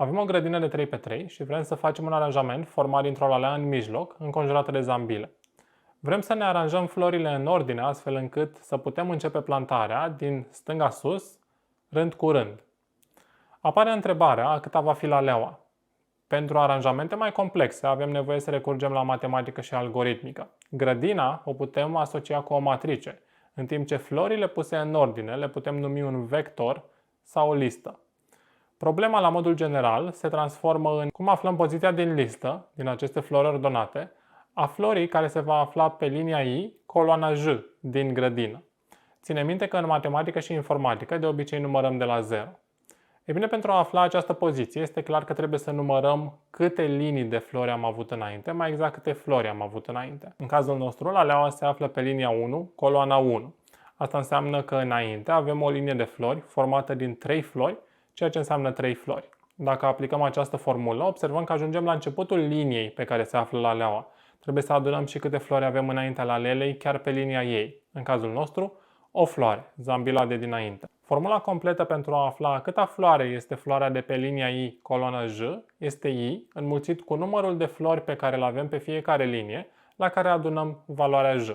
Avem o grădină de 3x3 și vrem să facem un aranjament format dintr-o lalea în mijloc, înconjurată de zambile. Vrem să ne aranjăm florile în ordine, astfel încât să putem începe plantarea din stânga sus, rând cu rând. Apare întrebarea a câta va fi laleaua. Pentru aranjamente mai complexe avem nevoie să recurgem la matematică și algoritmică. Grădina o putem asocia cu o matrice, în timp ce florile puse în ordine le putem numi un vector sau o listă. Problema la modul general se transformă în cum aflăm poziția din listă, din aceste flori ordonate, a florii care se va afla pe linia I, coloana J din grădină. Ține minte că în matematică și informatică de obicei numărăm de la 0. Ei bine, pentru a afla această poziție, este clar că trebuie să numărăm câte linii de flori am avut înainte, mai exact câte flori am avut înainte. În cazul nostru, laleaua se află pe linia 1, coloana 1. Asta înseamnă că înainte avem o linie de flori formată din 3 flori, ceea ce înseamnă 3 flori. Dacă aplicăm această formulă, observăm că ajungem la începutul liniei pe care se află laleaua. Trebuie să adunăm și câte flori avem înaintea lalelei, chiar pe linia ei. În cazul nostru, o floare, zambila de dinainte. Formula completă pentru a afla câta floare este floarea de pe linia I, coloana J, este I înmulțit cu numărul de flori pe care îl avem pe fiecare linie, la care adunăm valoarea J.